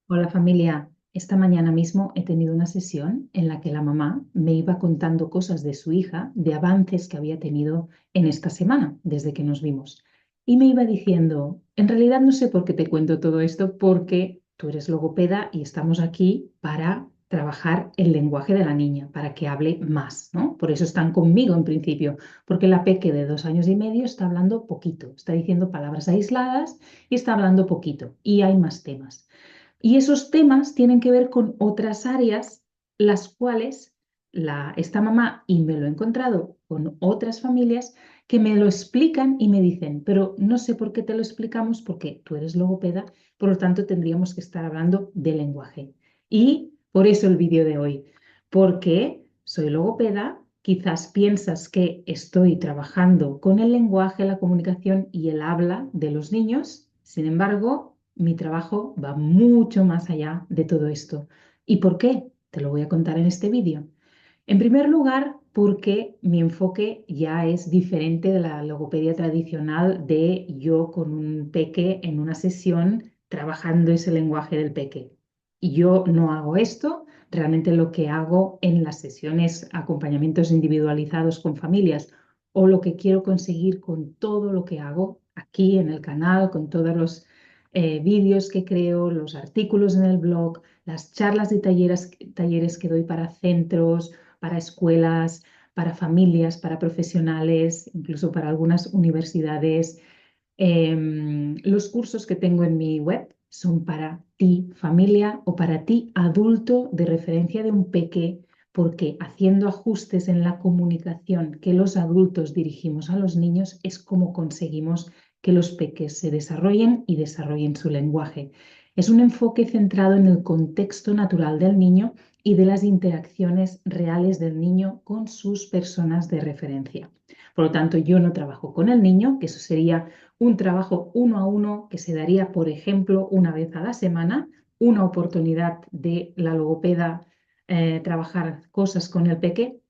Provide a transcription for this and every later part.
Hola familia, esta mañana mismo he tenido una sesión en la que la mamá me iba contando cosas de su hija, de avances que había tenido en esta semana desde que nos vimos. Y me iba diciendo, en realidad no sé por qué te cuento todo esto, porque tú eres logopeda y estamos aquí para trabajar el lenguaje de la niña, para que hable más, ¿no? Por eso están conmigo en principio, porque la peque de 2 años y medio está hablando poquito, está diciendo palabras aisladas y está hablando poquito, y hay más temas. Y esos temas tienen que ver con otras áreas, las cuales esta mamá, y me lo he encontrado con otras familias, que me lo explican y me dicen, pero no sé por qué te lo explicamos, porque tú eres logopeda, por lo tanto tendríamos que estar hablando de lenguaje. Y por eso el vídeo de hoy, porque soy logopeda, quizás piensas que estoy trabajando con el lenguaje, la comunicación y el habla de los niños. Sin embargo, mi trabajo va mucho más allá de todo esto. ¿Y por qué? Te lo voy a contar en este vídeo. En primer lugar, porque mi enfoque ya es diferente de la logopedia tradicional de yo con un peque en una sesión trabajando ese lenguaje del peque. Y yo no hago esto, realmente lo que hago en las sesiones, acompañamientos individualizados con familias o lo que quiero conseguir con todo lo que hago aquí en el canal, con todos los vídeos que creo, los artículos en el blog, las charlas y talleres que doy para centros, para escuelas, para familias, para profesionales, incluso para algunas universidades. Los cursos que tengo en mi web son para ti, familia, o para ti, adulto de referencia de un peque, porque haciendo ajustes en la comunicación que los adultos dirigimos a los niños es como conseguimos que los peques se desarrollen y desarrollen su lenguaje. Es un enfoque centrado en el contexto natural del niño y de las interacciones reales del niño con sus personas de referencia. Por lo tanto, yo no trabajo con el niño, que eso sería un trabajo uno a uno que se daría, por ejemplo, una vez a la semana, una oportunidad de la logopeda trabajar cosas con el peque,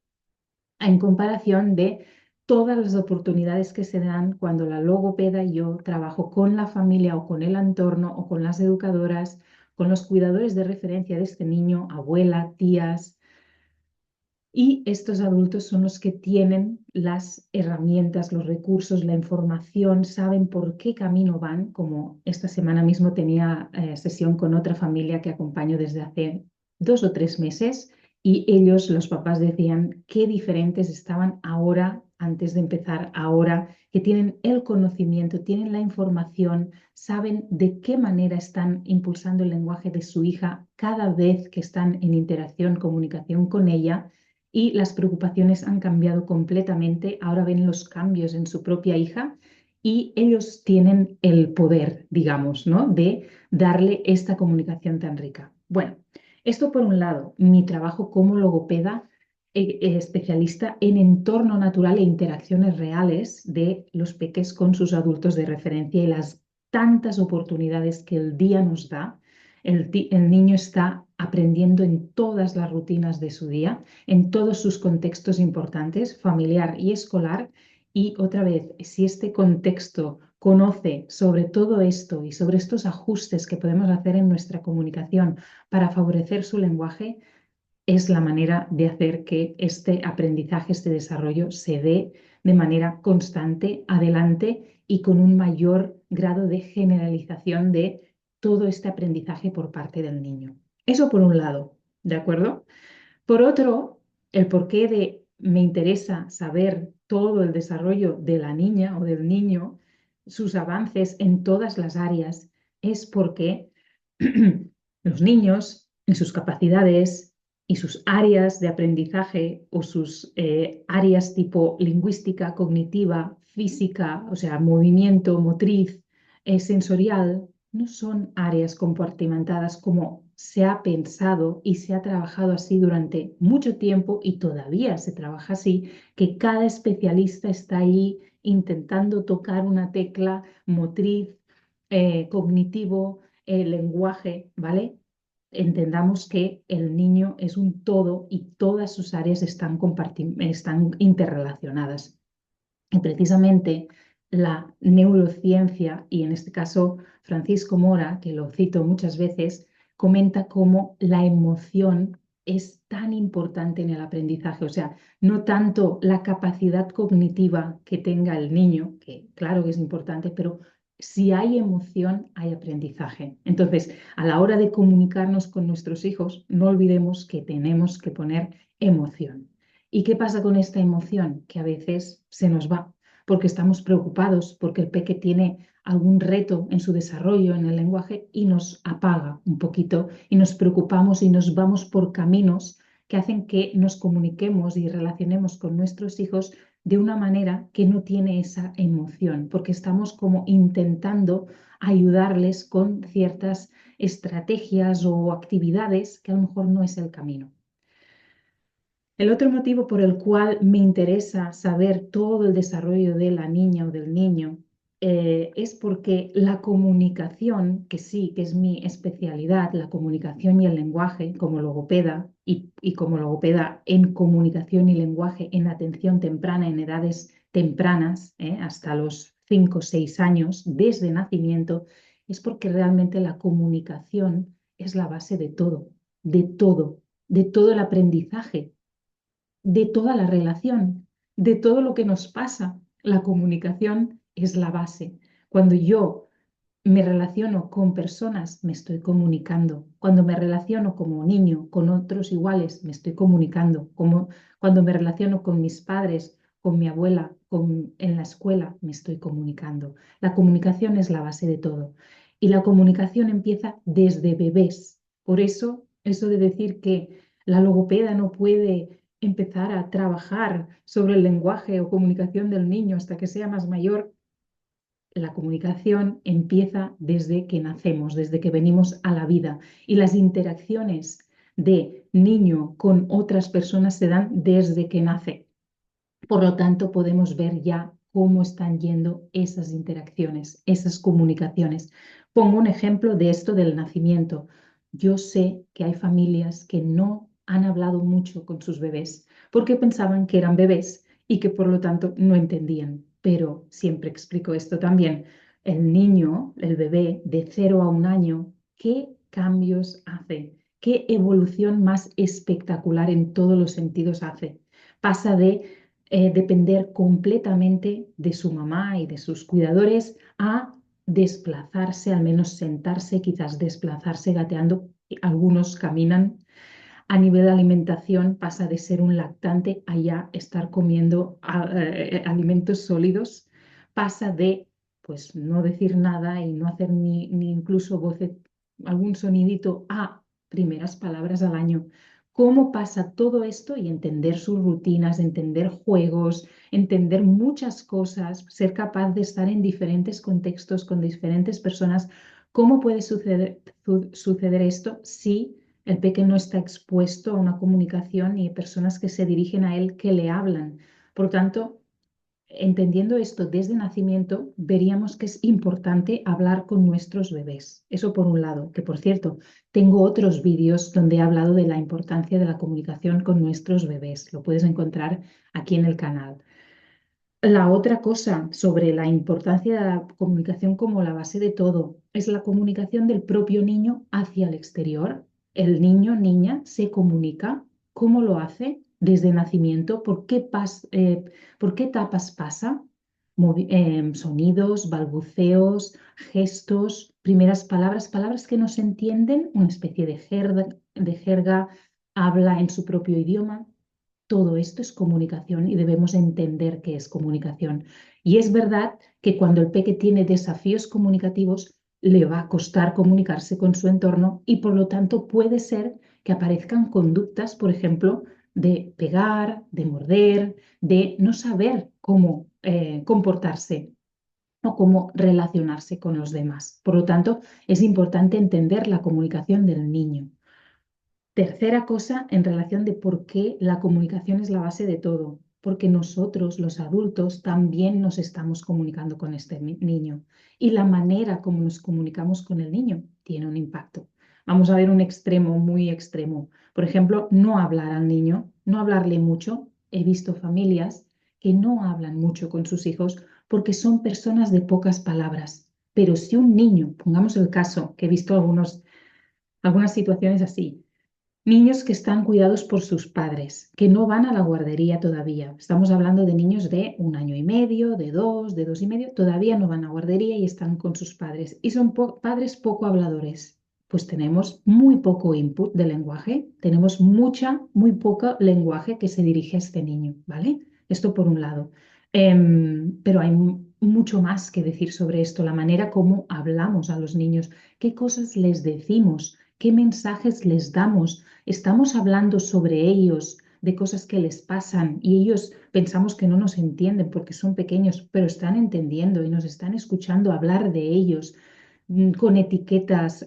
en comparación de todas las oportunidades que se dan cuando la logopeda y yo trabajo con la familia o con el entorno o con las educadoras, con los cuidadores de referencia de este niño, abuela, tías, y estos adultos son los que tienen las herramientas, los recursos, la información, saben por qué camino van, como esta semana mismo tenía sesión con otra familia que acompaño desde hace 2 o 3 meses y ellos, los papás, decían qué diferentes estaban ahora, antes de empezar, ahora, que tienen el conocimiento, tienen la información, saben de qué manera están impulsando el lenguaje de su hija cada vez que están en interacción, comunicación con ella y las preocupaciones han cambiado completamente. Ahora ven los cambios en su propia hija y ellos tienen el poder, digamos, ¿no? De darle esta comunicación tan rica. Bueno, esto por un lado, mi trabajo como logopeda especialista en entorno natural e interacciones reales de los peques con sus adultos de referencia y las tantas oportunidades que el día nos da. El niño está aprendiendo en todas las rutinas de su día, en todos sus contextos importantes, familiar y escolar. Y otra vez, si este contexto conoce sobre todo esto y sobre estos ajustes que podemos hacer en nuestra comunicación para favorecer su lenguaje, es la manera de hacer que este aprendizaje, este desarrollo se dé de manera constante, adelante y con un mayor grado de generalización de todo este aprendizaje por parte del niño. Eso por un lado, ¿de acuerdo? Por otro, el porqué de me interesa saber todo el desarrollo de la niña o del niño, sus avances en todas las áreas, es porque los niños y sus capacidades y sus áreas de aprendizaje o sus áreas tipo lingüística, cognitiva, física, o sea, movimiento, motriz, sensorial, no son áreas compartimentadas como se ha pensado y se ha trabajado así durante mucho tiempo y todavía se trabaja así, que cada especialista está ahí intentando tocar una tecla motriz, cognitivo, lenguaje, ¿vale? Entendamos que el niño es un todo y todas sus áreas están interrelacionadas. Y precisamente la neurociencia, y en este caso Francisco Mora, que lo cito muchas veces, comenta cómo la emoción es tan importante en el aprendizaje, o sea, no tanto la capacidad cognitiva que tenga el niño, que claro que es importante, pero si hay emoción, hay aprendizaje. Entonces, a la hora de comunicarnos con nuestros hijos, no olvidemos que tenemos que poner emoción. ¿Y qué pasa con esta emoción? Que a veces se nos va porque estamos preocupados, porque el peque tiene algún reto en su desarrollo, en el lenguaje, y nos apaga un poquito y nos preocupamos y nos vamos por caminos que hacen que nos comuniquemos y relacionemos con nuestros hijos de una manera que no tiene esa emoción, porque estamos como intentando ayudarles con ciertas estrategias o actividades que a lo mejor no es el camino. El otro motivo por el cual me interesa saber todo el desarrollo de la niña o del niño es porque la comunicación, que sí, que es mi especialidad, la comunicación y el lenguaje como logopeda y como logopeda en comunicación y lenguaje en atención temprana en edades tempranas, hasta los 5 o 6 años, desde nacimiento, es porque realmente la comunicación es la base de todo, de todo, de todo el aprendizaje, de toda la relación, de todo lo que nos pasa. La comunicación es la base. Cuando yo me relaciono con personas, me estoy comunicando. Cuando me relaciono como niño con otros iguales, me estoy comunicando. Como cuando me relaciono con mis padres, con mi abuela, en la escuela, me estoy comunicando. La comunicación es la base de todo. Y la comunicación empieza desde bebés. Por eso de decir que la logopeda no puede empezar a trabajar sobre el lenguaje o comunicación del niño hasta que sea más mayor. La comunicación empieza desde que nacemos, desde que venimos a la vida, y las interacciones de niño con otras personas se dan desde que nace. Por lo tanto, podemos ver ya cómo están yendo esas interacciones, esas comunicaciones. Pongo un ejemplo de esto del nacimiento. Yo sé que hay familias que no han hablado mucho con sus bebés porque pensaban que eran bebés y que por lo tanto no entendían. Pero siempre explico esto también. El niño, el bebé de 0 a 1 año, ¿qué cambios hace? ¿Qué evolución más espectacular en todos los sentidos hace? Pasa de depender completamente de su mamá y de sus cuidadores a desplazarse, al menos sentarse, quizás desplazarse gateando. Algunos caminan. A nivel de alimentación pasa de ser un lactante a ya estar comiendo alimentos sólidos. Pasa de pues no decir nada y no hacer ni incluso algún sonidito a primeras palabras al año. ¿Cómo pasa todo esto? Y entender sus rutinas, entender juegos, entender muchas cosas, ser capaz de estar en diferentes contextos con diferentes personas. ¿Cómo puede suceder esto si el pequeño no está expuesto a una comunicación y personas que se dirigen a él que le hablan? Por tanto, entendiendo esto desde nacimiento, veríamos que es importante hablar con nuestros bebés. Eso por un lado, que por cierto, tengo otros vídeos donde he hablado de la importancia de la comunicación con nuestros bebés. Lo puedes encontrar aquí en el canal. La otra cosa sobre la importancia de la comunicación como la base de todo es la comunicación del propio niño hacia el exterior. El niño, niña, se comunica. ¿Cómo lo hace? Desde nacimiento. ¿Por qué etapas pasa? Sonidos, balbuceos, gestos, primeras palabras, palabras que no se entienden, una especie de jerga, habla en su propio idioma. Todo esto es comunicación y debemos entender qué es comunicación. Y es verdad que cuando el peque tiene desafíos comunicativos, le va a costar comunicarse con su entorno y por lo tanto puede ser que aparezcan conductas, por ejemplo, de pegar, de morder, de no saber cómo comportarse o cómo relacionarse con los demás. Por lo tanto, es importante entender la comunicación del niño. Tercera cosa en relación de por qué la comunicación es la base de todo, porque nosotros, los adultos, también nos estamos comunicando con este niño y la manera como nos comunicamos con el niño tiene un impacto. Vamos a ver un extremo muy extremo. Por ejemplo, no hablar al niño, no hablarle mucho. He visto familias que no hablan mucho con sus hijos porque son personas de pocas palabras. Pero si un niño, pongamos el caso, que he visto algunos Algunas situaciones así. Niños que están cuidados por sus padres, que no van a la guardería todavía. Estamos hablando de niños de 1 año y medio, de 2 y medio, todavía no van a guardería y están con sus padres. Y son padres poco habladores. Pues tenemos muy poco input de lenguaje, tenemos muy poco lenguaje que se dirige a este niño, ¿vale? Esto por un lado. Pero hay mucho más que decir sobre esto, la manera como hablamos a los niños, qué cosas les decimos, qué mensajes les damos. Estamos hablando sobre ellos, de cosas que les pasan y ellos pensamos que no nos entienden porque son pequeños, pero están entendiendo y nos están escuchando hablar de ellos con etiquetas,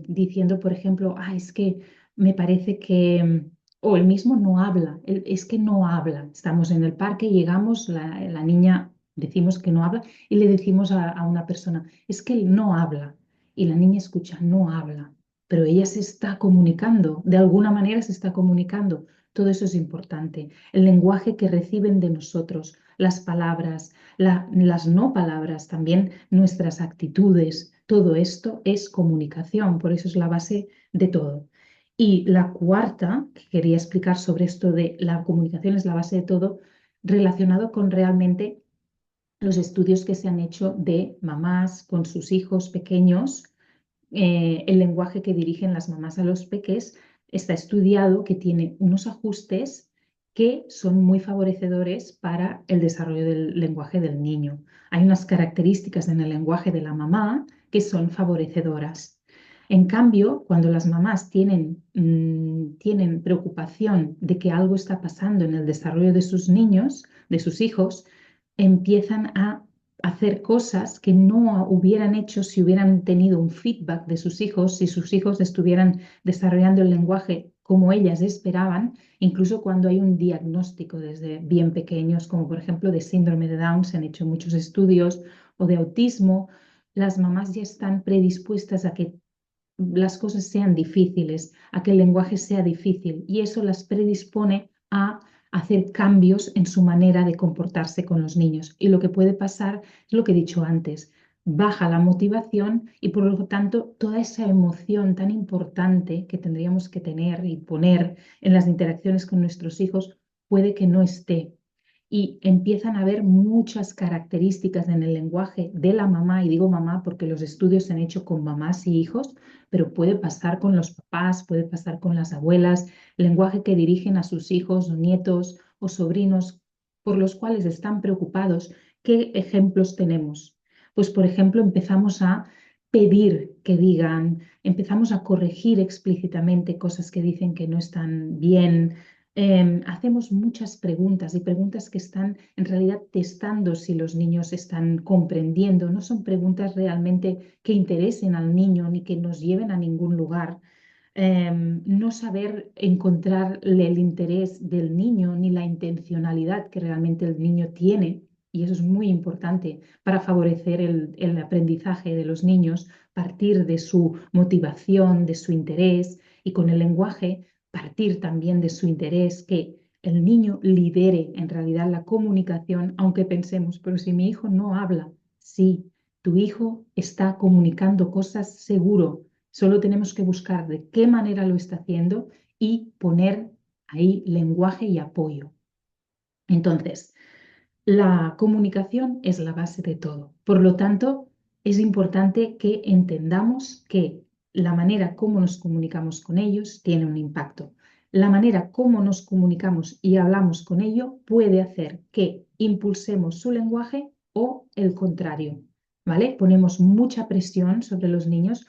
diciendo, por ejemplo, es que me parece que, o el mismo no habla, es que no habla. Estamos en el parque, llegamos, la niña decimos que no habla y le decimos a una persona, es que él no habla. Y la niña escucha, no habla, pero ella se está comunicando, de alguna manera se está comunicando. Todo eso es importante. El lenguaje que reciben de nosotros, las palabras, las no palabras, también nuestras actitudes, todo esto es comunicación, por eso es la base de todo. Y la cuarta, que quería explicar sobre esto de la comunicación es la base de todo, relacionado con realmente los estudios que se han hecho de mamás con sus hijos pequeños, el lenguaje que dirigen las mamás a los peques está estudiado que tiene unos ajustes que son muy favorecedores para el desarrollo del lenguaje del niño. Hay unas características en el lenguaje de la mamá que son favorecedoras. En cambio, cuando las mamás tienen preocupación de que algo está pasando en el desarrollo de sus niños, de sus hijos, empiezan a hacer cosas que no hubieran hecho si hubieran tenido un feedback de sus hijos, si sus hijos estuvieran desarrollando el lenguaje como ellas esperaban, incluso cuando hay un diagnóstico desde bien pequeños, como por ejemplo de síndrome de Down, se han hecho muchos estudios, o de autismo, las mamás ya están predispuestas a que las cosas sean difíciles, a que el lenguaje sea difícil y eso las predispone a hacer cambios en su manera de comportarse con los niños. Y lo que puede pasar es lo que he dicho antes, baja la motivación y por lo tanto toda esa emoción tan importante que tendríamos que tener y poner en las interacciones con nuestros hijos puede que no esté. Y empiezan a haber muchas características en el lenguaje de la mamá, y digo mamá porque los estudios se han hecho con mamás y hijos, pero puede pasar con los papás, puede pasar con las abuelas, lenguaje que dirigen a sus hijos o nietos o sobrinos por los cuales están preocupados. ¿Qué ejemplos tenemos? Pues, por ejemplo, empezamos a pedir que digan, empezamos a corregir explícitamente cosas que dicen que no están bien. Hacemos muchas preguntas y preguntas que están en realidad testando si los niños están comprendiendo. No son preguntas realmente que interesen al niño ni que nos lleven a ningún lugar. No saber encontrarle el interés del niño ni la intencionalidad que realmente el niño tiene. Y eso es muy importante para favorecer el aprendizaje de los niños, partir de su motivación, de su interés y con el lenguaje partir también de su interés, que el niño lidere en realidad la comunicación, aunque pensemos, pero si mi hijo no habla, sí, tu hijo está comunicando cosas seguro, solo tenemos que buscar de qué manera lo está haciendo y poner ahí lenguaje y apoyo. Entonces, la comunicación es la base de todo. Por lo tanto, es importante que entendamos que la manera como nos comunicamos con ellos tiene un impacto. La manera como nos comunicamos y hablamos con ellos puede hacer que impulsemos su lenguaje o el contrario, ¿vale? Ponemos mucha presión sobre los niños,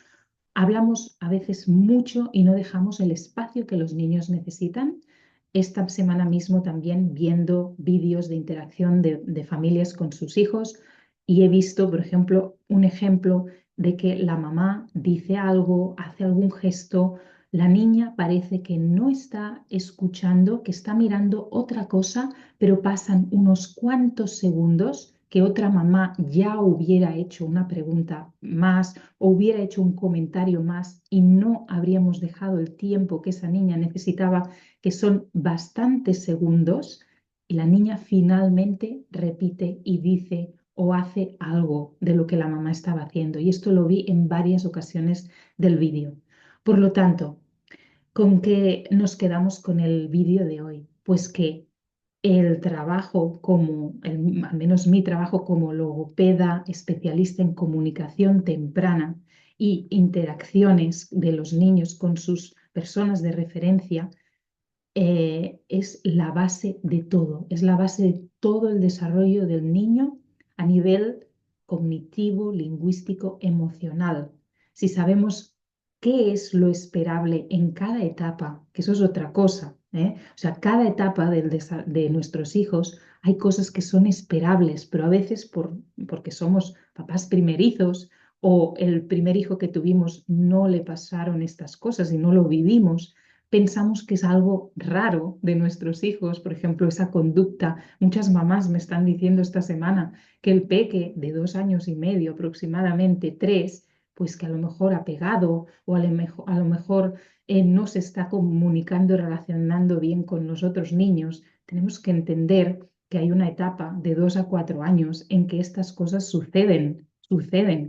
hablamos a veces mucho y no dejamos el espacio que los niños necesitan. Esta semana mismo también viendo vídeos de interacción de familias con sus hijos y he visto, por ejemplo, un ejemplo de que la mamá dice algo, hace algún gesto, la niña parece que no está escuchando, que está mirando otra cosa, pero pasan unos cuantos segundos que otra mamá ya hubiera hecho una pregunta más o hubiera hecho un comentario más y no habríamos dejado el tiempo que esa niña necesitaba, que son bastantes segundos, y la niña finalmente repite y dice o hace algo de lo que la mamá estaba haciendo. Y esto lo vi en varias ocasiones del vídeo. Por lo tanto, ¿con qué nos quedamos con el vídeo de hoy? Pues que el trabajo al menos mi trabajo como logopeda especialista en comunicación temprana y interacciones de los niños con sus personas de referencia, es la base de todo, es la base de todo el desarrollo del niño a nivel cognitivo, lingüístico, emocional. Si sabemos qué es lo esperable en cada etapa, que eso es otra cosa, ¿eh? O sea, cada etapa de nuestros hijos hay cosas que son esperables, pero a veces porque somos papás primerizos o el primer hijo que tuvimos no le pasaron estas cosas y no lo vivimos, pensamos que es algo raro de nuestros hijos, por ejemplo, esa conducta. Muchas mamás me están diciendo esta semana que el peque de 2 años y medio, aproximadamente 3, pues que a lo mejor ha pegado o a lo mejor no se está comunicando y relacionando bien con los otros niños. Tenemos que entender que hay una etapa de 2 a 4 años en que estas cosas suceden,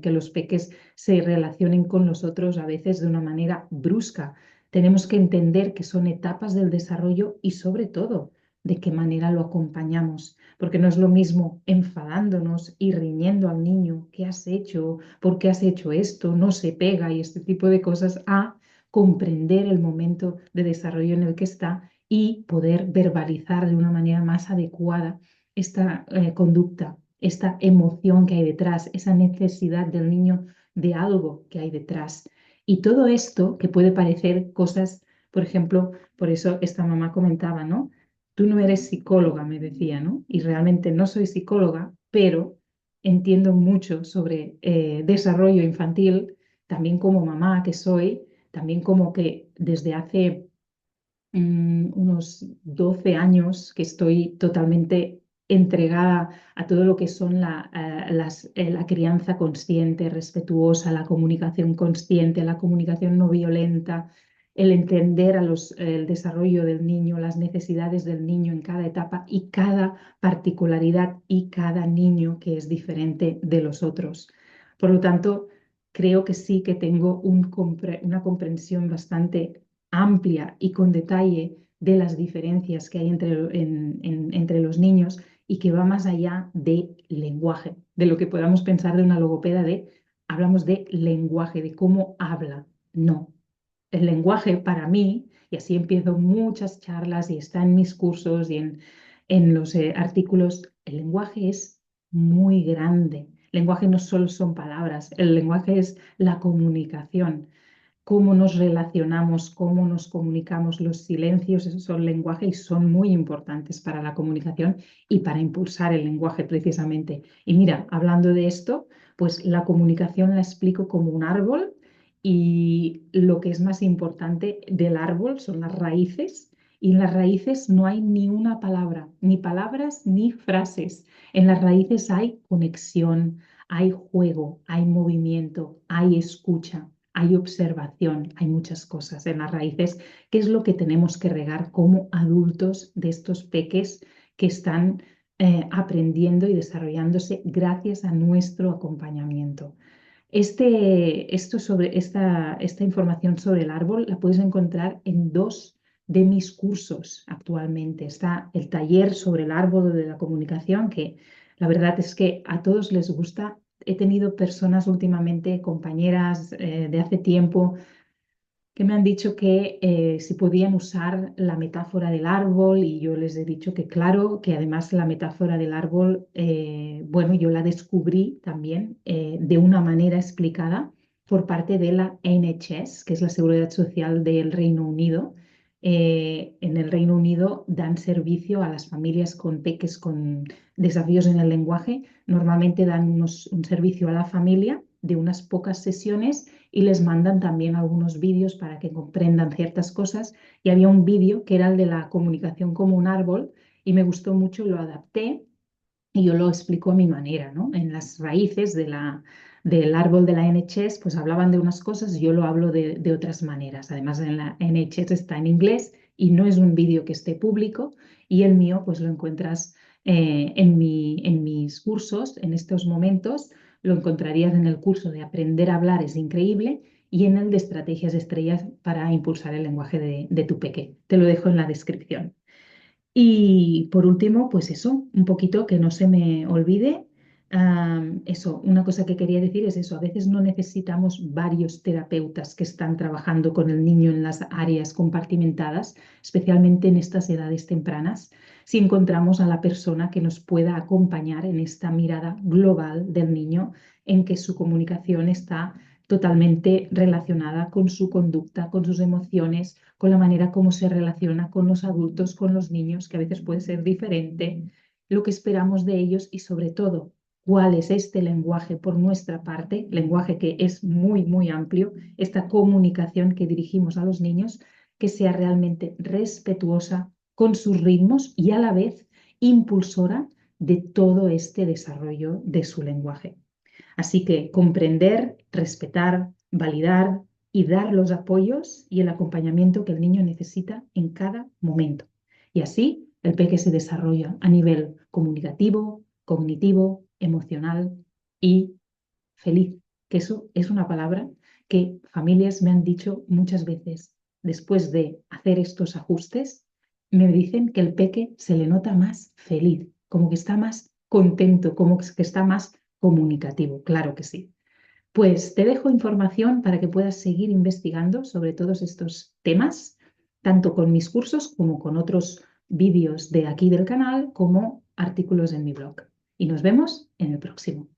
que los peques se relacionen con los otros a veces de una manera brusca. Tenemos que entender que son etapas del desarrollo y sobre todo de qué manera lo acompañamos, porque no es lo mismo enfadándonos y riñendo al niño, ¿qué has hecho? ¿Por qué has hecho esto? No se pega y este tipo de cosas, a comprender el momento de desarrollo en el que está y poder verbalizar de una manera más adecuada esta conducta, esta emoción que hay detrás, esa necesidad del niño de algo que hay detrás. Y todo esto que puede parecer cosas, por ejemplo, por eso esta mamá comentaba, ¿no? Tú no eres psicóloga, me decía, ¿no? Y realmente no soy psicóloga, pero entiendo mucho sobre desarrollo infantil, también como mamá que soy, también como que desde hace unos 12 años que estoy totalmente entregada a todo lo que son la crianza consciente, respetuosa, la comunicación consciente, la comunicación no violenta, el entender el desarrollo del niño, las necesidades del niño en cada etapa y cada particularidad y cada niño que es diferente de los otros. Por lo tanto, creo que sí que tengo una comprensión bastante amplia y con detalle de las diferencias que hay entre los niños y que va más allá de lenguaje, de lo que podamos pensar de una logopeda hablamos de lenguaje, de cómo habla. No, el lenguaje para mí, y así empiezo muchas charlas y está en mis cursos y en los artículos, el lenguaje es muy grande. El lenguaje no solo son palabras, el lenguaje es la comunicación, cómo nos relacionamos, cómo nos comunicamos. Los silencios, esos son lenguaje y son muy importantes para la comunicación y para impulsar el lenguaje precisamente. Y mira, hablando de esto, pues la comunicación la explico como un árbol y lo que es más importante del árbol son las raíces. Y en las raíces no hay ni una palabra, ni palabras ni frases. En las raíces hay conexión, hay juego, hay movimiento, hay escucha, hay observación, hay muchas cosas en las raíces, que es lo que tenemos que regar como adultos de estos peques que están aprendiendo y desarrollándose gracias a nuestro acompañamiento. Esta información sobre el árbol la puedes encontrar en dos de mis cursos actualmente. Está el taller sobre el árbol de la comunicación, que la verdad es que a todos les gusta. He tenido personas últimamente, compañeras de hace tiempo, que me han dicho que si podían usar la metáfora del árbol y yo les he dicho que claro, que además la metáfora del árbol, bueno, yo la descubrí también de una manera explicada por parte de la NHS, que es la Seguridad Social del Reino Unido. En el Reino Unido dan servicio a las familias con peques con desafíos en el lenguaje. Normalmente dan un servicio a la familia de unas pocas sesiones y les mandan también algunos vídeos para que comprendan ciertas cosas. Y había un vídeo que era el de la comunicación como un árbol y me gustó mucho, lo adapté y yo lo explico a mi manera, ¿no? En las raíces del árbol de la NHS, pues hablaban de unas cosas y yo lo hablo de otras maneras. Además, en la NHS está en inglés y no es un vídeo que esté público y el mío, pues lo encuentras en mis cursos en estos momentos. Lo encontrarías en el curso de Aprender a hablar es increíble y en el de estrategias estrellas para impulsar el lenguaje de tu peque. Te lo dejo en la descripción. Y por último, pues eso, un poquito que no se me olvide. Eso, una cosa que quería decir es eso, a veces no necesitamos varios terapeutas que están trabajando con el niño en las áreas compartimentadas, especialmente en estas edades tempranas, si encontramos a la persona que nos pueda acompañar en esta mirada global del niño, en que su comunicación está totalmente relacionada con su conducta, con sus emociones, con la manera como se relaciona con los adultos, con los niños, que a veces puede ser diferente, lo que esperamos de ellos y sobre todo cuál es este lenguaje por nuestra parte, lenguaje que es muy, muy amplio, esta comunicación que dirigimos a los niños, que sea realmente respetuosa con sus ritmos y a la vez impulsora de todo este desarrollo de su lenguaje. Así que comprender, respetar, validar y dar los apoyos y el acompañamiento que el niño necesita en cada momento. Y así el peque se desarrolla a nivel comunicativo, cognitivo, emocional y feliz, que eso es una palabra que familias me han dicho muchas veces. Después de hacer estos ajustes, me dicen que el peque se le nota más feliz, como que está más contento, como que está más comunicativo. Claro que sí. Pues te dejo información para que puedas seguir investigando sobre todos estos temas, tanto con mis cursos como con otros vídeos de aquí del canal, como artículos en mi blog. Y nos vemos en el próximo.